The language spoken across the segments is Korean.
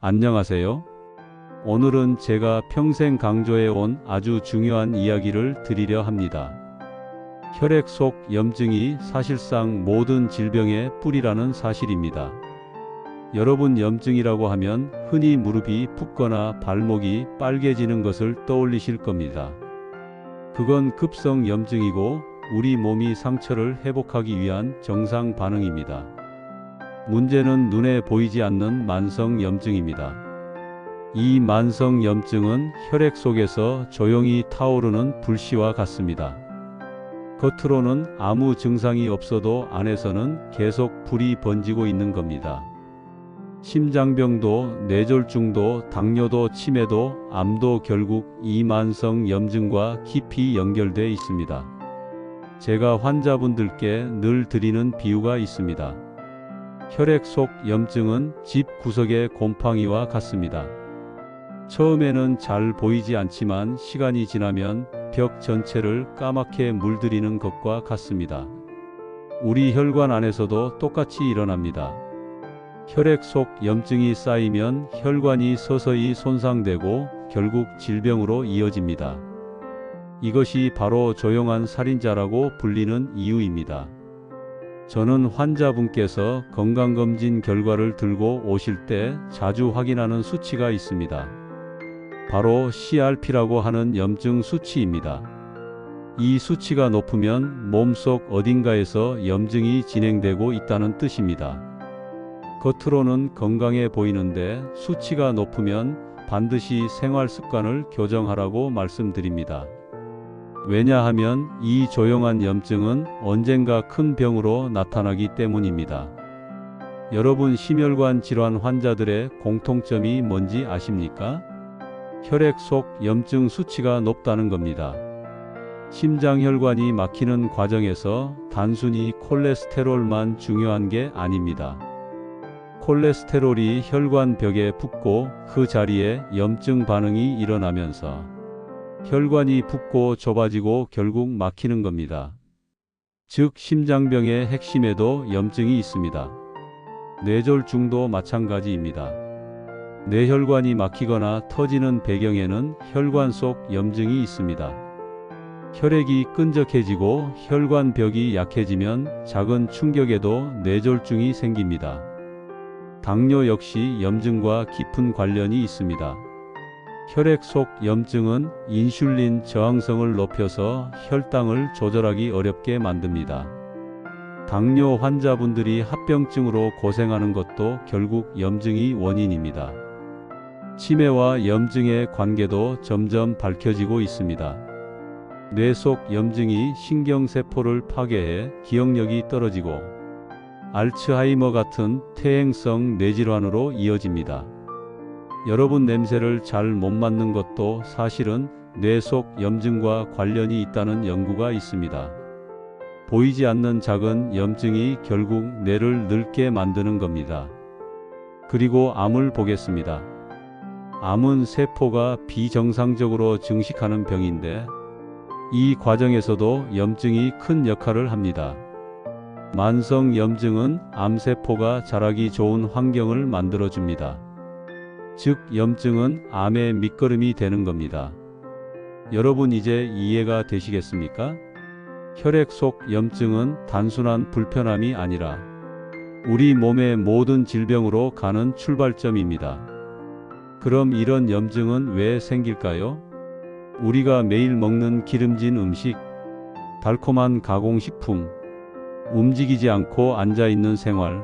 안녕하세요. 오늘은 제가 평생 강조해 온 아주 중요한 이야기를 드리려 합니다. 혈액 속 염증이 사실상 모든 질병의 뿌리라는 사실입니다. 여러분, 염증이라고 하면 흔히 무릎이 붓거나 발목이 빨개지는 것을 떠올리실 겁니다. 그건 급성 염증이고 우리 몸이 상처를 회복하기 위한 정상 반응입니다. 문제는 눈에 보이지 않는 만성 염증입니다. 이 만성 염증은 혈액 속에서 조용히 타오르는 불씨와 같습니다. 겉으로는 아무 증상이 없어도 안에서는 계속 불이 번지고 있는 겁니다. 심장병도, 뇌졸중도, 당뇨도, 치매도, 암도 결국 이 만성 염증과 깊이 연결되어 있습니다. 제가 환자분들께 늘 드리는 비유가 있습니다. 혈액 속 염증은 집 구석의 곰팡이와 같습니다. 처음에는 잘 보이지 않지만 시간이 지나면 벽 전체를 까맣게 물들이는 것과 같습니다. 우리 혈관 안에서도 똑같이 일어납니다. 혈액 속 염증이 쌓이면 혈관이 서서히 손상되고 결국 질병으로 이어집니다. 이것이 바로 조용한 살인자라고 불리는 이유입니다. 저는 환자분께서 건강검진 결과를 들고 오실 때 자주 확인하는 수치가 있습니다. 바로 CRP라고 하는 염증 수치입니다. 이 수치가 높으면 몸속 어딘가에서 염증이 진행되고 있다는 뜻입니다. 겉으로는 건강해 보이는데 수치가 높으면 반드시 생활 습관을 교정하라고 말씀드립니다. 왜냐하면 이 조용한 염증은 언젠가 큰 병으로 나타나기 때문입니다. 여러분, 심혈관 질환 환자들의 공통점이 뭔지 아십니까? 혈액 속 염증 수치가 높다는 겁니다. 심장혈관이 막히는 과정에서 단순히 콜레스테롤만 중요한 게 아닙니다. 콜레스테롤이 혈관 벽에 붙고 그 자리에 염증 반응이 일어나면서 혈관이 붓고 좁아지고 결국 막히는 겁니다. 즉, 심장병의 핵심에도 염증이 있습니다. 뇌졸중도 마찬가지입니다. 뇌혈관이 막히거나 터지는 배경에는 혈관 속 염증이 있습니다. 혈액이 끈적해지고 혈관 벽이 약해지면 작은 충격에도 뇌졸중이 생깁니다. 당뇨 역시 염증과 깊은 관련이 있습니다. 혈액 속 염증은 인슐린 저항성을 높여서 혈당을 조절하기 어렵게 만듭니다. 당뇨 환자분들이 합병증으로 고생하는 것도 결국 염증이 원인입니다. 치매와 염증의 관계도 점점 밝혀지고 있습니다. 뇌 속 염증이 신경세포를 파괴해 기억력이 떨어지고 알츠하이머 같은 퇴행성 뇌질환으로 이어집니다. 여러분, 냄새를 잘 못 맡는 것도 사실은 뇌 속 염증과 관련이 있다는 연구가 있습니다. 보이지 않는 작은 염증이 결국 뇌를 늙게 만드는 겁니다. 그리고 암을 보겠습니다. 암은 세포가 비정상적으로 증식하는 병인데 이 과정에서도 염증이 큰 역할을 합니다. 만성 염증은 암세포가 자라기 좋은 환경을 만들어줍니다. 즉, 염증은 암의 밑거름이 되는 겁니다. 여러분, 이제 이해가 되시겠습니까? 혈액 속 염증은 단순한 불편함이 아니라 우리 몸의 모든 질병으로 가는 출발점입니다. 그럼 이런 염증은 왜 생길까요? 우리가 매일 먹는 기름진 음식, 달콤한 가공식품, 움직이지 않고 앉아있는 생활,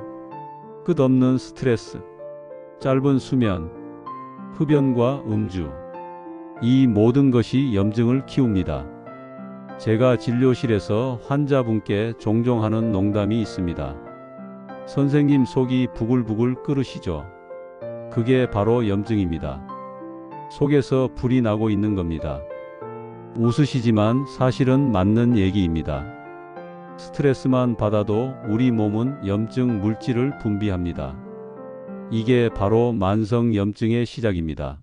끝없는 스트레스, 짧은 수면, 흡연과 음주, 이 모든 것이 염증을 키웁니다. 제가 진료실에서 환자분께 종종 하는 농담이 있습니다. 선생님, 속이 부글부글 끓으시죠? 그게 바로 염증입니다. 속에서 불이 나고 있는 겁니다. 웃으시지만 사실은 맞는 얘기입니다. 스트레스만 받아도 우리 몸은 염증 물질을 분비합니다. 이게 바로 만성 염증의 시작입니다.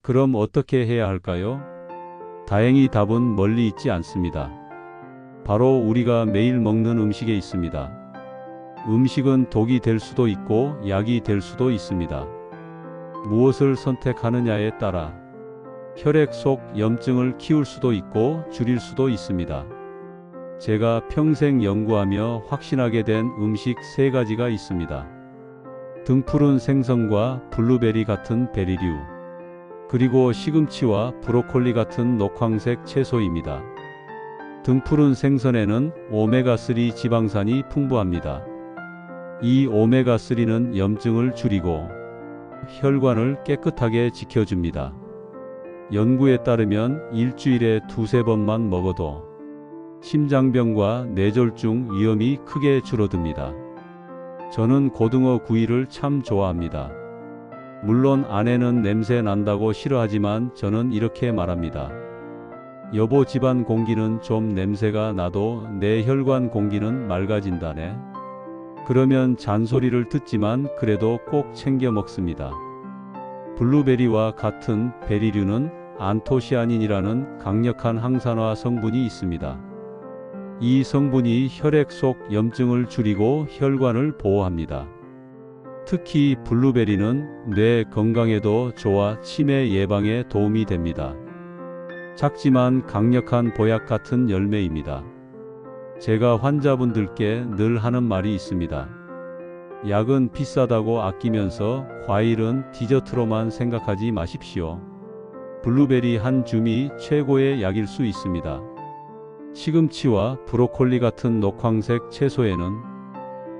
그럼 어떻게 해야 할까요? 다행히 답은 멀리 있지 않습니다. 바로 우리가 매일 먹는 음식에 있습니다. 음식은 독이 될 수도 있고 약이 될 수도 있습니다. 무엇을 선택하느냐에 따라 혈액 속 염증을 키울 수도 있고 줄일 수도 있습니다. 제가 평생 연구하며 확신하게 된 음식 3가지가 있습니다. 등푸른 생선과 블루베리 같은 베리류, 그리고 시금치와 브로콜리 같은 녹황색 채소입니다. 등푸른 생선에는 오메가3 지방산이 풍부합니다. 이 오메가3는 염증을 줄이고 혈관을 깨끗하게 지켜줍니다. 연구에 따르면 일주일에 2~3번만 먹어도 심장병과 뇌졸중 위험이 크게 줄어듭니다. 저는 고등어 구이를 참 좋아합니다. 물론 아내는 냄새 난다고 싫어하지만 저는 이렇게 말합니다. 여보, 집안 공기는 좀 냄새가 나도 내 혈관 공기는 맑아진다네. 그러면 잔소리를 듣지만 그래도 꼭 챙겨 먹습니다. 블루베리와 같은 베리류는 안토시아닌이라는 강력한 항산화 성분이 있습니다. 이 성분이 혈액 속 염증을 줄이고 혈관을 보호합니다. 특히 블루베리는 뇌 건강에도 좋아 치매 예방에 도움이 됩니다. 작지만 강력한 보약 같은 열매입니다. 제가 환자분들께 늘 하는 말이 있습니다. 약은 비싸다고 아끼면서 과일은 디저트로만 생각하지 마십시오. 블루베리 한 줌이 최고의 약일 수 있습니다. 시금치와 브로콜리 같은 녹황색 채소에는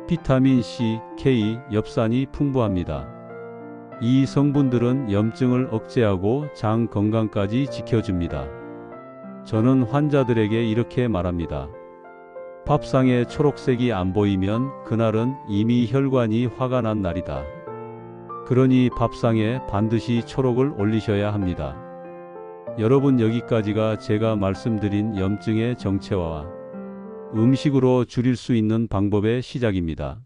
비타민 C, K, 엽산이 풍부합니다. 이 성분들은 염증을 억제하고 장 건강까지 지켜줍니다. 저는 환자들에게 이렇게 말합니다. 밥상에 초록색이 안 보이면 그날은 이미 혈관이 화가 난 날이다. 그러니 밥상에 반드시 초록을 올리셔야 합니다. 여러분, 여기까지가 제가 말씀드린 염증의 정체와 음식으로 줄일 수 있는 방법의 시작입니다.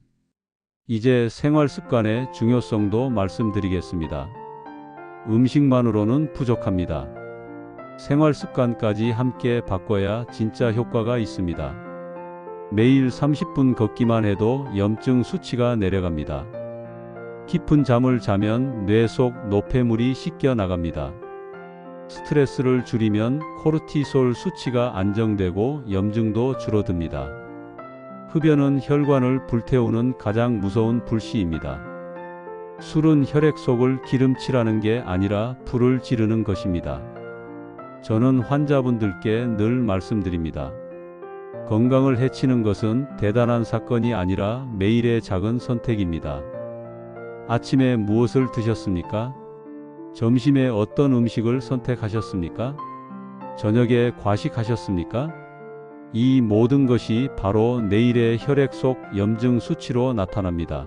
이제 생활 습관의 중요성도 말씀드리겠습니다. 음식만으로는 부족합니다. 생활 습관까지 함께 바꿔야 진짜 효과가 있습니다. 매일 30분 걷기만 해도 염증 수치가 내려갑니다. 깊은 잠을 자면 뇌 속 노폐물이 씻겨 나갑니다. 스트레스를 줄이면 코르티솔 수치가 안정되고 염증도 줄어듭니다. 흡연은 혈관을 불태우는 가장 무서운 불씨입니다. 술은 혈액 속을 기름칠하는 게 아니라 불을 지르는 것입니다. 저는 환자분들께 늘 말씀드립니다. 건강을 해치는 것은 대단한 사건이 아니라 매일의 작은 선택입니다. 아침에 무엇을 드셨습니까? 점심에 어떤 음식을 선택하셨습니까? 저녁에 과식하셨습니까? 이 모든 것이 바로 내일의 혈액 속 염증 수치로 나타납니다.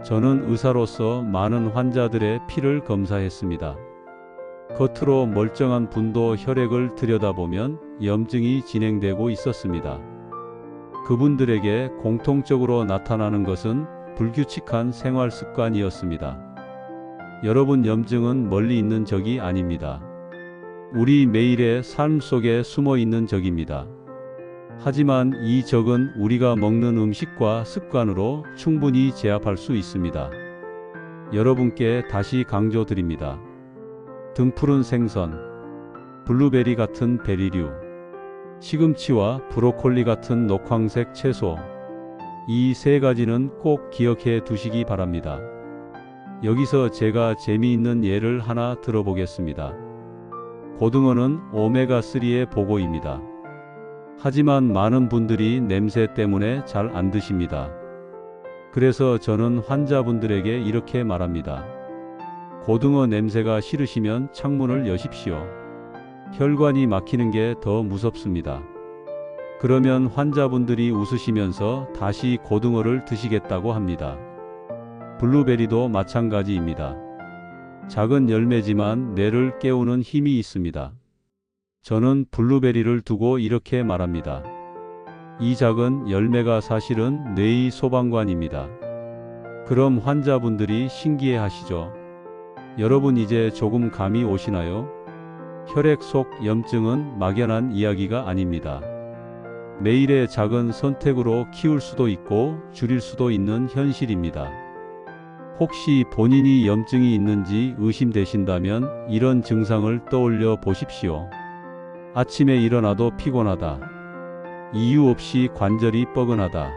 저는 의사로서 많은 환자들의 피를 검사했습니다. 겉으로 멀쩡한 분도 혈액을 들여다보면 염증이 진행되고 있었습니다. 그분들에게 공통적으로 나타나는 것은 불규칙한 생활 습관이었습니다. 여러분, 염증은 멀리 있는 적이 아닙니다. 우리 매일의 삶 속에 숨어 있는 적입니다. 하지만 이 적은 우리가 먹는 음식과 습관으로 충분히 제압할 수 있습니다. 여러분께 다시 강조드립니다. 등푸른 생선, 블루베리 같은 베리류, 시금치와 브로콜리 같은 녹황색 채소, 이 3가지는 꼭 기억해 두시기 바랍니다. 여기서 제가 재미있는 예를 하나 들어보겠습니다. 고등어는 오메가3의 보고입니다. 하지만 많은 분들이 냄새 때문에 잘 안 드십니다. 그래서 저는 환자분들에게 이렇게 말합니다. 고등어 냄새가 싫으시면 창문을 여십시오. 혈관이 막히는 게 더 무섭습니다. 그러면 환자분들이 웃으시면서 다시 고등어를 드시겠다고 합니다. 블루베리도 마찬가지입니다. 작은 열매지만 뇌를 깨우는 힘이 있습니다. 저는 블루베리를 두고 이렇게 말합니다. 이 작은 열매가 사실은 뇌의 소방관입니다. 그럼 환자분들이 신기해 하시죠? 여러분, 이제 조금 감이 오시나요? 혈액 속 염증은 막연한 이야기가 아닙니다. 매일의 작은 선택으로 키울 수도 있고 줄일 수도 있는 현실입니다. 혹시 본인이 염증이 있는지 의심되신다면 이런 증상을 떠올려 보십시오. 아침에 일어나도 피곤하다. 이유 없이 관절이 뻐근하다.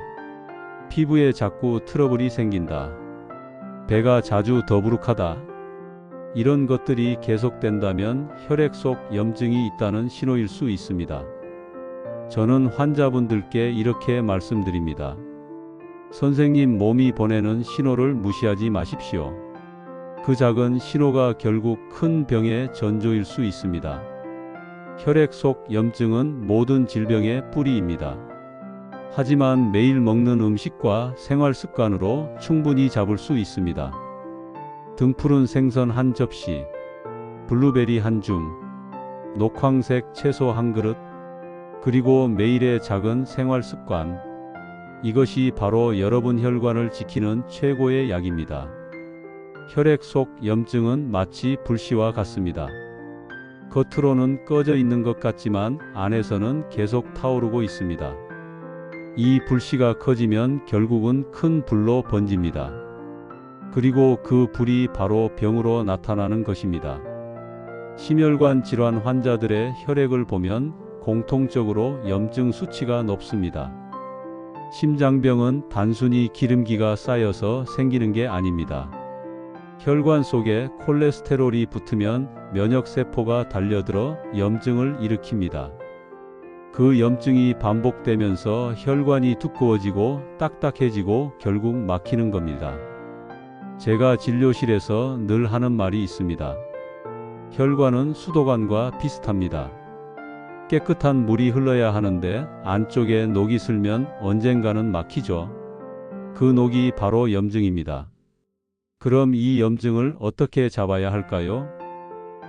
피부에 자꾸 트러블이 생긴다. 배가 자주 더부룩하다. 이런 것들이 계속된다면 혈액 속 염증이 있다는 신호일 수 있습니다. 저는 환자분들께 이렇게 말씀드립니다. 선생님, 몸이 보내는 신호를 무시하지 마십시오. 그 작은 신호가 결국 큰 병의 전조일 수 있습니다. 혈액 속 염증은 모든 질병의 뿌리입니다. 하지만 매일 먹는 음식과 생활 습관으로 충분히 잡을 수 있습니다. 등푸른 생선 한 접시, 블루베리 한 줌, 녹황색 채소 한 그릇, 그리고 매일의 작은 생활 습관. 이것이 바로 여러분 혈관을 지키는 최고의 약입니다. 혈액 속 염증은 마치 불씨와 같습니다. 겉으로는 꺼져 있는 것 같지만 안에서는 계속 타오르고 있습니다. 이 불씨가 커지면 결국은 큰 불로 번집니다. 그리고 그 불이 바로 병으로 나타나는 것입니다. 심혈관 질환 환자들의 혈액을 보면 공통적으로 염증 수치가 높습니다. 심장병은 단순히 기름기가 쌓여서 생기는 게 아닙니다. 혈관 속에 콜레스테롤이 붙으면 면역세포가 달려들어 염증을 일으킵니다. 그 염증이 반복되면서 혈관이 두꺼워지고 딱딱해지고 결국 막히는 겁니다. 제가 진료실에서 늘 하는 말이 있습니다. 혈관은 수도관과 비슷합니다. 깨끗한 물이 흘러야 하는데 안쪽에 녹이 슬면 언젠가는 막히죠. 그 녹이 바로 염증입니다. 그럼 이 염증을 어떻게 잡아야 할까요?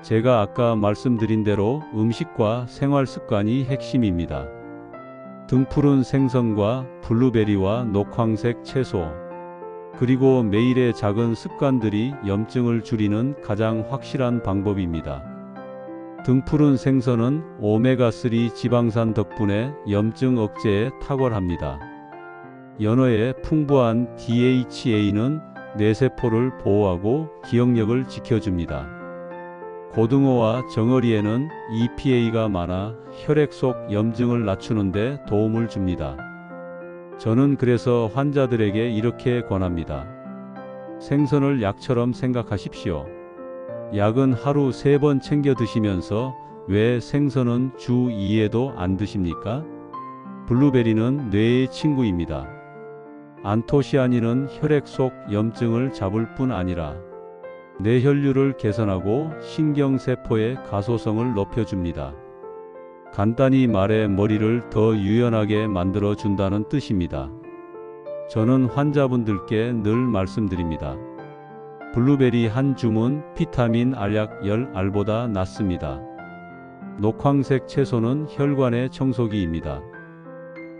제가 아까 말씀드린 대로 음식과 생활 습관이 핵심입니다. 등푸른 생선과 블루베리와 녹황색 채소, 그리고 매일의 작은 습관들이 염증을 줄이는 가장 확실한 방법입니다. 등푸른 생선은 오메가3 지방산 덕분에 염증 억제에 탁월합니다. 연어의 풍부한 DHA는 뇌세포를 보호하고 기억력을 지켜줍니다. 고등어와 정어리에는 EPA가 많아 혈액 속 염증을 낮추는 데 도움을 줍니다. 저는 그래서 환자들에게 이렇게 권합니다. 생선을 약처럼 생각하십시오. 약은 하루 3번 챙겨 드시면서 왜 생선은 주 2회도 안 드십니까? 블루베리는 뇌의 친구입니다. 안토시아닌은 혈액 속 염증을 잡을 뿐 아니라 뇌혈류를 개선하고 신경세포의 가소성을 높여줍니다. 간단히 말해 머리를 더 유연하게 만들어 준다는 뜻입니다. 저는 환자분들께 늘 말씀드립니다. 블루베리 한 줌은 비타민 알약 10알보다 낫습니다. 녹황색 채소는 혈관의 청소기입니다.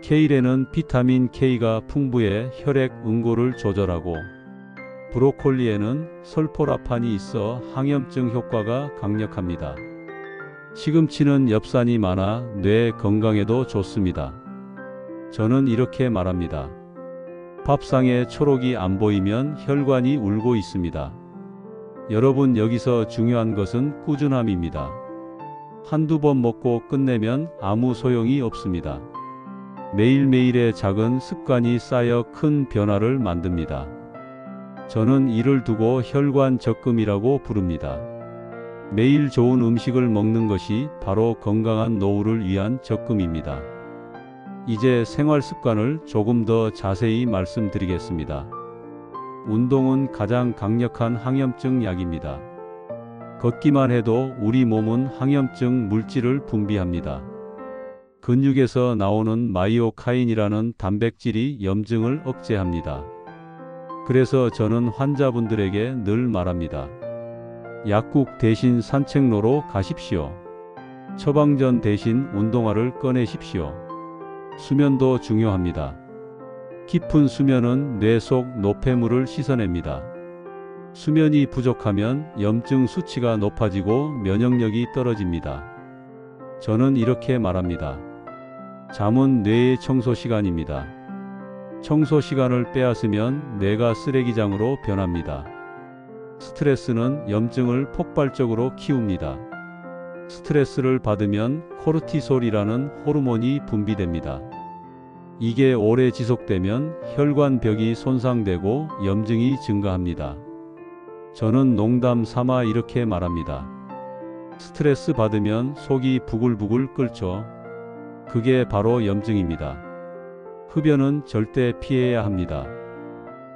케일에는 비타민 K가 풍부해 혈액 응고를 조절하고, 브로콜리에는 설포라판이 있어 항염증 효과가 강력합니다. 시금치는 엽산이 많아 뇌 건강에도 좋습니다. 저는 이렇게 말합니다. 밥상에 초록이 안 보이면 혈관이 울고 있습니다. 여러분, 여기서 중요한 것은 꾸준함입니다. 한두 번 먹고 끝내면 아무 소용이 없습니다. 매일매일의 작은 습관이 쌓여 큰 변화를 만듭니다. 저는 이를 두고 혈관 적금이라고 부릅니다. 매일 좋은 음식을 먹는 것이 바로 건강한 노후를 위한 적금입니다. 이제 생활 습관을 조금 더 자세히 말씀드리겠습니다. 운동은 가장 강력한 항염증 약입니다. 걷기만 해도 우리 몸은 항염증 물질을 분비합니다. 근육에서 나오는 마이오카인이라는 단백질이 염증을 억제합니다. 그래서 저는 환자분들에게 늘 말합니다. 약국 대신 산책로로 가십시오. 처방전 대신 운동화를 꺼내십시오. 수면도 중요합니다. 깊은 수면은 뇌 속 노폐물을 씻어냅니다. 수면이 부족하면 염증 수치가 높아지고 면역력이 떨어집니다. 저는 이렇게 말합니다. 잠은 뇌의 청소 시간입니다. 청소 시간을 빼앗으면 뇌가 쓰레기장으로 변합니다. 스트레스는 염증을 폭발적으로 키웁니다. 스트레스를 받으면 코르티솔이라는 호르몬이 분비됩니다. 이게 오래 지속되면 혈관벽이 손상되고 염증이 증가합니다. 저는 농담 삼아 이렇게 말합니다. 스트레스 받으면 속이 부글부글 끓죠. 그게 바로 염증입니다. 흡연은 절대 피해야 합니다.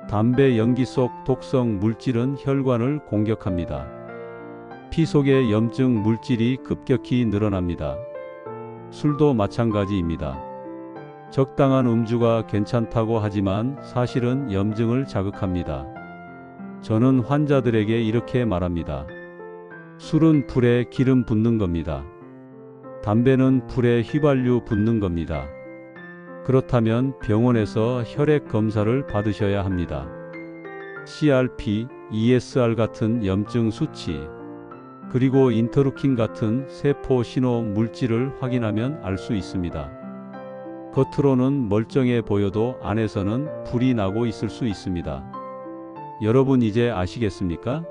담배 연기 속 독성 물질은 혈관을 공격합니다. 피 속의 염증 물질이 급격히 늘어납니다. 술도 마찬가지입니다. 적당한 음주가 괜찮다고 하지만 사실은 염증을 자극합니다. 저는 환자들에게 이렇게 말합니다. 술은 불에 기름 붓는 겁니다. 담배는 불에 휘발유 붓는 겁니다. 그렇다면 병원에서 혈액 검사를 받으셔야 합니다. CRP, ESR 같은 염증 수치, 그리고 인터루킨 같은 세포 신호 물질을 확인하면 알 수 있습니다. 겉으로는 멀쩡해 보여도 안에서는 불이 나고 있을 수 있습니다. 여러분 이제 아시겠습니까?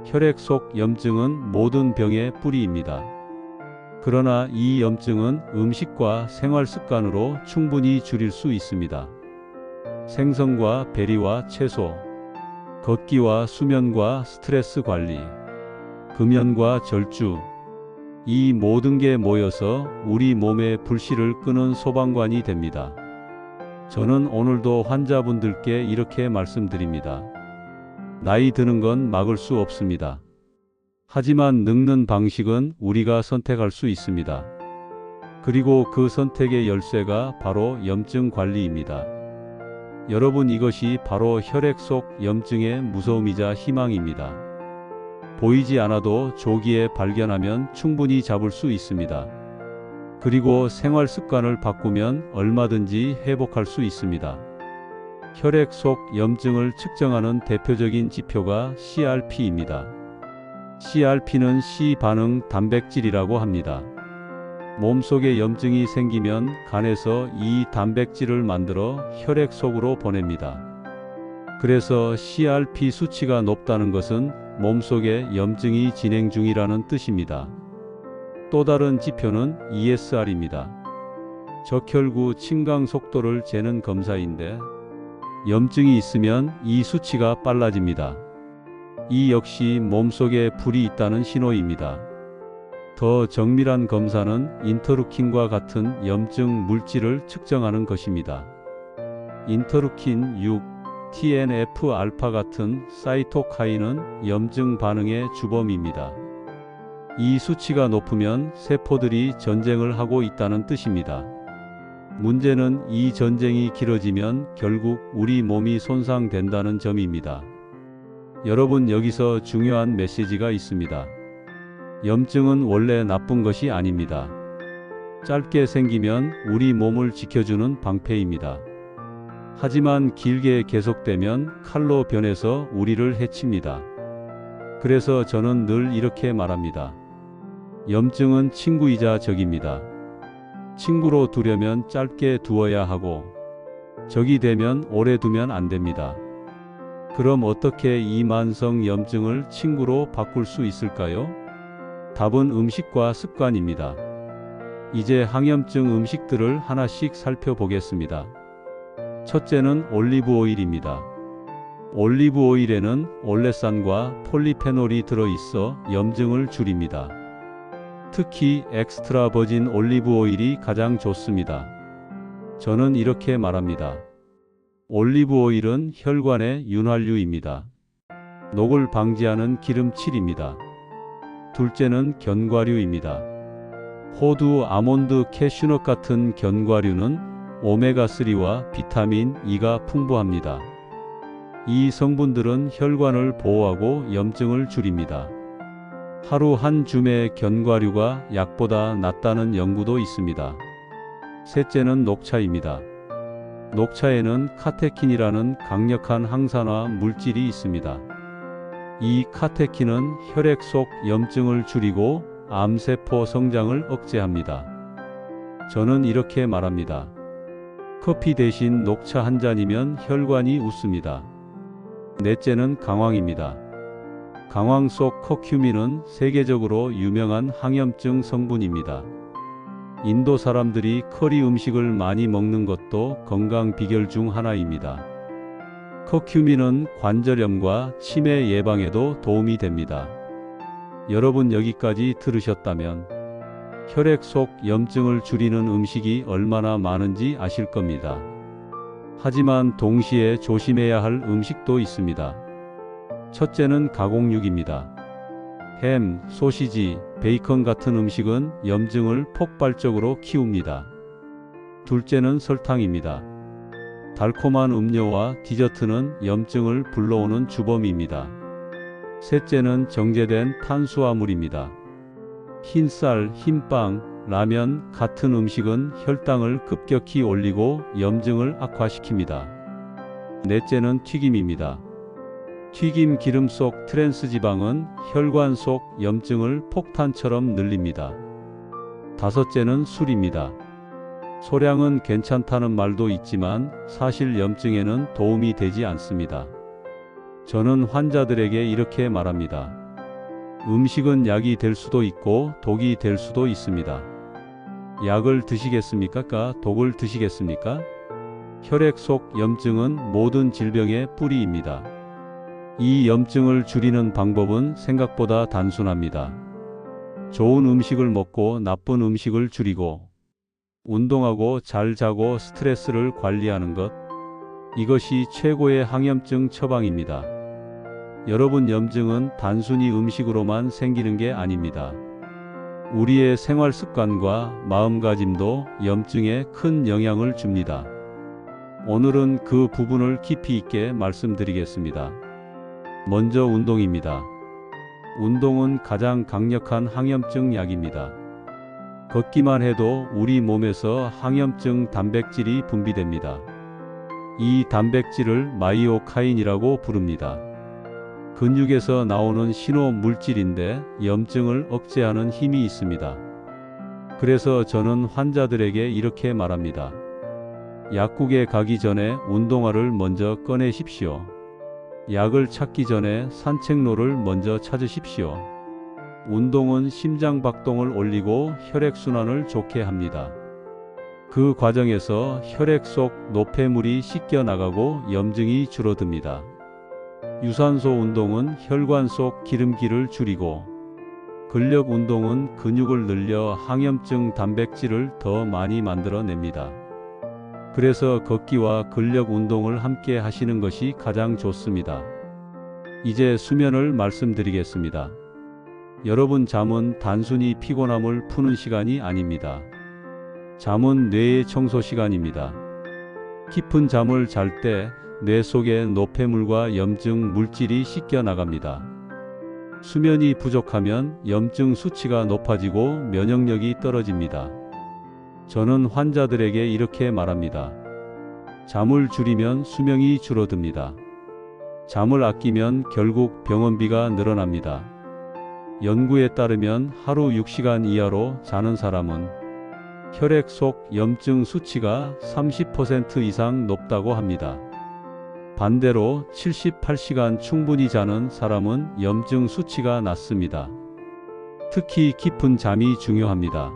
혈액 속 염증은 모든 병의 뿌리입니다. 그러나 이 염증은 음식과 생활 습관으로 충분히 줄일 수 있습니다. 생선과 베리와 채소, 걷기와 수면과 스트레스 관리, 금연과 절주, 이 모든 게 모여서 우리 몸의 불씨를 끄는 소방관이 됩니다. 저는 오늘도 환자분들께 이렇게 말씀드립니다. 나이 드는 건 막을 수 없습니다. 하지만 늙는 방식은 우리가 선택할 수 있습니다. 그리고 그 선택의 열쇠가 바로 염증 관리입니다. 여러분 이것이 바로 혈액 속 염증의 무서움이자 희망입니다. 보이지 않아도 조기에 발견하면 충분히 잡을 수 있습니다. 그리고 생활 습관을 바꾸면 얼마든지 회복할 수 있습니다. 혈액 속 염증을 측정하는 대표적인 지표가 CRP입니다. CRP는 C반응 단백질이라고 합니다. 몸속에 염증이 생기면 간에서 이 단백질을 만들어 혈액 속으로 보냅니다. 그래서 CRP 수치가 높다는 것은 몸속에 염증이 진행 중이라는 뜻입니다. 또 다른 지표는 ESR입니다. 적혈구 침강 속도를 재는 검사인데 염증이 있으면 이 수치가 빨라집니다. 이 역시 몸속에 불이 있다는 신호입니다. 더 정밀한 검사는 인터루킨과 같은 염증 물질을 측정하는 것입니다. 인터루킨 6, TNF-알파 같은 사이토카인은 염증 반응의 주범입니다. 이 수치가 높으면 세포들이 전쟁을 하고 있다는 뜻입니다. 문제는 이 전쟁이 길어지면 결국 우리 몸이 손상된다는 점입니다. 여러분 여기서 중요한 메시지가 있습니다. 염증은 원래 나쁜 것이 아닙니다. 짧게 생기면 우리 몸을 지켜주는 방패입니다. 하지만 길게 계속되면 칼로 변해서 우리를 해칩니다. 그래서 저는 늘 이렇게 말합니다. 염증은 친구이자 적입니다. 친구로 두려면 짧게 두어야 하고 적이 되면 오래 두면 안 됩니다. 그럼 어떻게 이 만성 염증을 친구로 바꿀 수 있을까요? 답은 음식과 습관입니다. 이제 항염증 음식들을 하나씩 살펴보겠습니다. 첫째는 올리브 오일입니다. 올리브 오일에는 올레산과 폴리페놀이 들어있어 염증을 줄입니다. 특히 엑스트라 버진 올리브 오일이 가장 좋습니다. 저는 이렇게 말합니다. 올리브 오일은 혈관의 윤활유입니다. 녹을 방지하는 기름칠입니다. 둘째는 견과류입니다. 호두, 아몬드, 캐슈넛 같은 견과류는 오메가3와 비타민 E가 풍부합니다. 이 성분들은 혈관을 보호하고 염증을 줄입니다. 하루 한 줌의 견과류가 약보다 낫다는 연구도 있습니다. 셋째는 녹차입니다. 녹차에는 카테킨이라는 강력한 항산화 물질이 있습니다. 이 카테킨은 혈액 속 염증을 줄이고 암세포 성장을 억제합니다. 저는 이렇게 말합니다. 커피 대신 녹차 한 잔이면 혈관이 웃습니다. 넷째는 강황입니다. 강황 속 커큐민은 세계적으로 유명한 항염증 성분입니다. 인도 사람들이 커리 음식을 많이 먹는 것도 건강 비결 중 하나입니다. 커큐민은 관절염과 치매 예방에도 도움이 됩니다. 여러분 여기까지 들으셨다면 혈액 속 염증을 줄이는 음식이 얼마나 많은지 아실 겁니다. 하지만 동시에 조심해야 할 음식도 있습니다. 첫째는 가공육입니다. 햄, 소시지, 베이컨 같은 음식은 염증을 폭발적으로 키웁니다. 둘째는 설탕입니다. 달콤한 음료와 디저트는 염증을 불러오는 주범입니다. 셋째는 정제된 탄수화물입니다. 흰쌀, 흰빵, 라면 같은 음식은 혈당을 급격히 올리고 염증을 악화시킵니다. 넷째는 튀김입니다. 튀김 기름 속 트랜스 지방은 혈관 속 염증을 폭탄처럼 늘립니다. 다섯째는 술입니다. 소량은 괜찮다는 말도 있지만 사실 염증에는 도움이 되지 않습니다. 저는 환자들에게 이렇게 말합니다. 음식은 약이 될 수도 있고 독이 될 수도 있습니다. 약을 드시겠습니까? 독을 드시겠습니까? 혈액 속 염증은 모든 질병의 뿌리입니다. 이 염증을 줄이는 방법은 생각보다 단순합니다. 좋은 음식을 먹고 나쁜 음식을 줄이고 운동하고 잘 자고 스트레스를 관리하는 것, 이것이 최고의 항염증 처방입니다. 여러분, 염증은 단순히 음식으로만 생기는 게 아닙니다. 우리의 생활 습관과 마음가짐도 염증에 큰 영향을 줍니다. 오늘은 그 부분을 깊이 있게 말씀드리겠습니다. 먼저 운동입니다. 운동은 가장 강력한 항염증 약입니다. 걷기만 해도 우리 몸에서 항염증 단백질이 분비됩니다. 이 단백질을 마이오카인이라고 부릅니다. 근육에서 나오는 신호 물질인데 염증을 억제하는 힘이 있습니다. 그래서 저는 환자들에게 이렇게 말합니다. 약국에 가기 전에 운동화를 먼저 꺼내십시오. 약을 찾기 전에 산책로를 먼저 찾으십시오. 운동은 심장 박동을 올리고 혈액순환을 좋게 합니다. 그 과정에서 혈액 속 노폐물이 씻겨 나가고 염증이 줄어듭니다. 유산소 운동은 혈관 속 기름기를 줄이고, 근력 운동은 근육을 늘려 항염증 단백질을 더 많이 만들어냅니다. 그래서 걷기와 근력 운동을 함께 하시는 것이 가장 좋습니다. 이제 수면을 말씀드리겠습니다. 여러분, 잠은 단순히 피곤함을 푸는 시간이 아닙니다. 잠은 뇌의 청소 시간입니다. 깊은 잠을 잘 때 뇌 속의 노폐물과 염증 물질이 씻겨 나갑니다. 수면이 부족하면 염증 수치가 높아지고 면역력이 떨어집니다. 저는 환자들에게 이렇게 말합니다. 잠을 줄이면 수명이 줄어듭니다. 잠을 아끼면 결국 병원비가 늘어납니다. 연구에 따르면 하루 6시간 이하로 자는 사람은 혈액 속 염증 수치가 30% 이상 높다고 합니다. 반대로 78시간 충분히 자는 사람은 염증 수치가 낮습니다. 특히 깊은 잠이 중요합니다.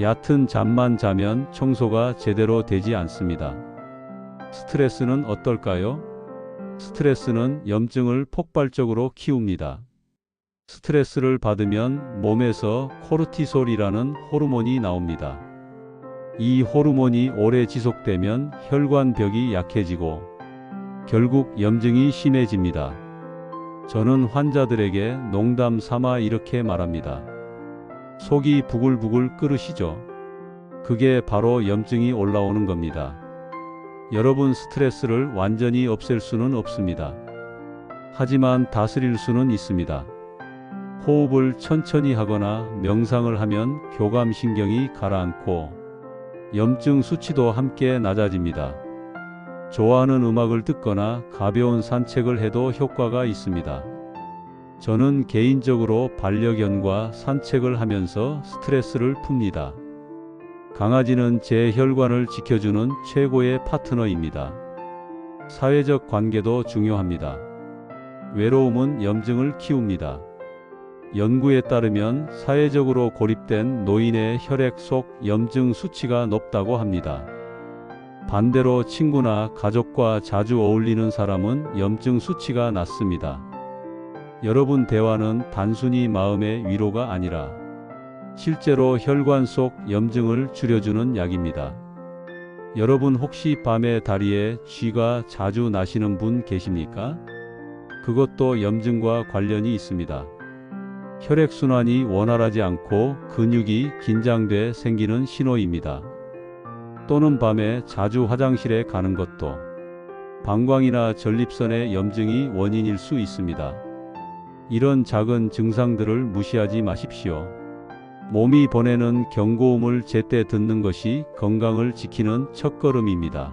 얕은 잠만 자면 청소가 제대로 되지 않습니다. 스트레스는 어떨까요? 스트레스는 염증을 폭발적으로 키웁니다. 스트레스를 받으면 몸에서 코르티솔이라는 호르몬이 나옵니다. 이 호르몬이 오래 지속되면 혈관벽이 약해지고 결국 염증이 심해집니다. 저는 환자들에게 농담 삼아 이렇게 말합니다. 속이 부글부글 끓으시죠? 그게 바로 염증이 올라오는 겁니다. 여러분, 스트레스를 완전히 없앨 수는 없습니다. 하지만 다스릴 수는 있습니다. 호흡을 천천히 하거나 명상을 하면 교감신경이 가라앉고 염증 수치도 함께 낮아집니다. 좋아하는 음악을 듣거나 가벼운 산책을 해도 효과가 있습니다. 저는 개인적으로 반려견과 산책을 하면서 스트레스를 풉니다. 강아지는 제 혈관을 지켜주는 최고의 파트너입니다. 사회적 관계도 중요합니다. 외로움은 염증을 키웁니다. 연구에 따르면 사회적으로 고립된 노인의 혈액 속 염증 수치가 높다고 합니다. 반대로 친구나 가족과 자주 어울리는 사람은 염증 수치가 낮습니다. 여러분 대화는 단순히 마음의 위로가 아니라 실제로 혈관 속 염증을 줄여주는 약입니다. 여러분 혹시 밤에 다리에 쥐가 자주 나시는 분 계십니까? 그것도 염증과 관련이 있습니다. 혈액순환이 원활하지 않고 근육이 긴장돼 생기는 신호입니다. 또는 밤에 자주 화장실에 가는 것도 방광이나 전립선의 염증이 원인일 수 있습니다. 이런 작은 증상들을 무시하지 마십시오. 몸이 보내는 경고음을 제때 듣는 것이 건강을 지키는 첫걸음입니다.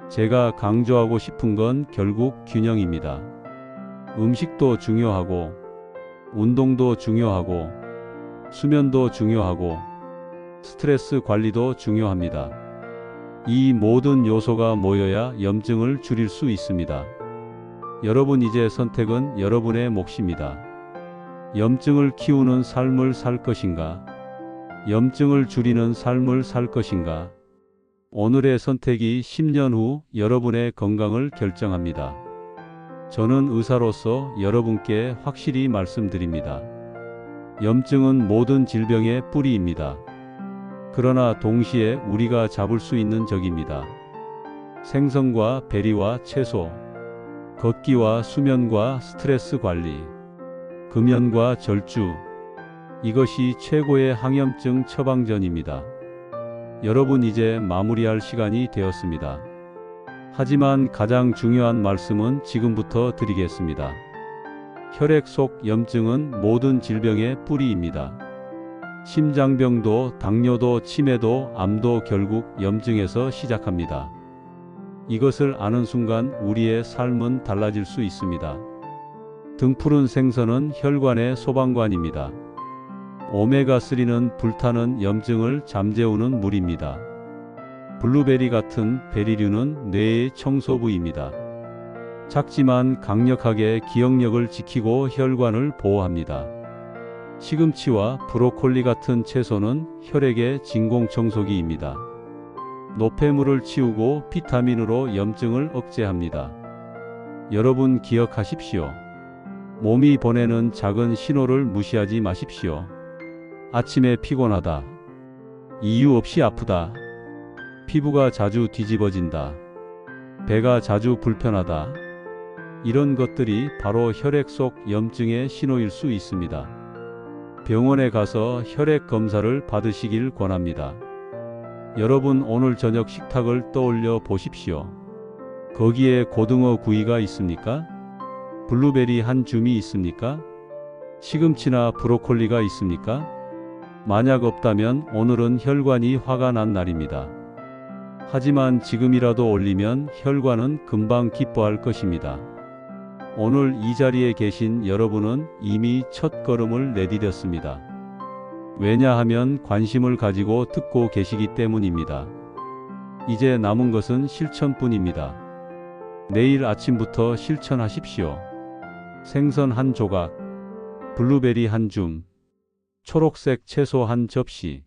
제가 강조하고 싶은 건 결국 균형입니다. 음식도 중요하고, 운동도 중요하고, 수면도 중요하고, 스트레스 관리도 중요합니다. 이 모든 요소가 모여야 염증을 줄일 수 있습니다. 여러분 이제 선택은 여러분의 몫입니다. 염증을 키우는 삶을 살 것인가? 염증을 줄이는 삶을 살 것인가? 오늘의 선택이 10년 후 여러분의 건강을 결정합니다. 저는 의사로서 여러분께 확실히 말씀드립니다. 염증은 모든 질병의 뿌리입니다. 그러나 동시에 우리가 잡을 수 있는 적입니다. 생선과 베리와 채소, 걷기와 수면과 스트레스 관리, 금연과 절주, 이것이 최고의 항염증 처방전입니다. 여러분 이제 마무리할 시간이 되었습니다. 하지만 가장 중요한 말씀은 지금부터 드리겠습니다. 혈액 속 염증은 모든 질병의 뿌리입니다. 심장병도, 당뇨도, 치매도, 암도 결국 염증에서 시작합니다. 이것을 아는 순간 우리의 삶은 달라질 수 있습니다. 등푸른 생선은 혈관의 소방관입니다. 오메가3는 불타는 염증을 잠재우는 물입니다. 블루베리 같은 베리류는 뇌의 청소부입니다. 작지만 강력하게 기억력을 지키고 혈관을 보호합니다. 시금치와 브로콜리 같은 채소는 혈액의 진공청소기입니다. 노폐물을 치우고 비타민으로 염증을 억제합니다. 여러분 기억하십시오. 몸이 보내는 작은 신호를 무시하지 마십시오. 아침에 피곤하다. 이유 없이 아프다. 피부가 자주 뒤집어진다. 배가 자주 불편하다. 이런 것들이 바로 혈액 속 염증의 신호일 수 있습니다. 병원에 가서 혈액 검사를 받으시길 권합니다. 여러분 오늘 저녁 식탁을 떠올려 보십시오. 거기에 고등어 구이가 있습니까? 블루베리 한 줌이 있습니까? 시금치나 브로콜리가 있습니까? 만약 없다면 오늘은 혈관이 화가 난 날입니다. 하지만 지금이라도 올리면 혈관은 금방 기뻐할 것입니다. 오늘 이 자리에 계신 여러분은 이미 첫 걸음을 내디뎠습니다. 왜냐하면 관심을 가지고 듣고 계시기 때문입니다. 이제 남은 것은 실천뿐입니다. 내일 아침부터 실천하십시오. 생선 한 조각, 블루베리 한 줌, 초록색 채소 한 접시,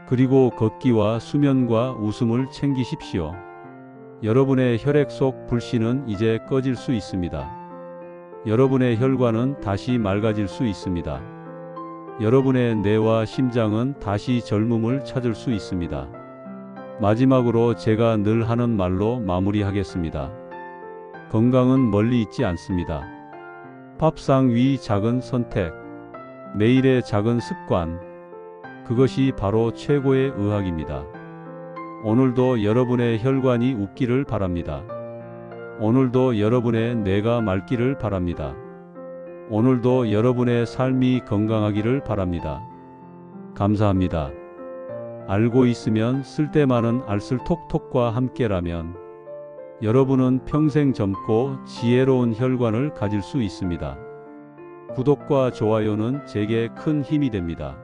그리고 걷기와 수면과 웃음을 챙기십시오. 여러분의 혈액 속 불씨는 이제 꺼질 수 있습니다. 여러분의 혈관은 다시 맑아질 수 있습니다. 여러분의 뇌와 심장은 다시 젊음을 찾을 수 있습니다. 마지막으로 제가 늘 하는 말로 마무리하겠습니다. 건강은 멀리 있지 않습니다. 밥상 위 작은 선택, 매일의 작은 습관, 그것이 바로 최고의 의학입니다. 오늘도 여러분의 혈관이 웃기를 바랍니다. 오늘도 여러분의 뇌가 맑기를 바랍니다. 오늘도 여러분의 삶이 건강하기를 바랍니다. 감사합니다. 알고 있으면 쓸데 많은 알쓸톡톡과 함께라면 여러분은 평생 젊고 지혜로운 혈관을 가질 수 있습니다. 구독과 좋아요는 제게 큰 힘이 됩니다.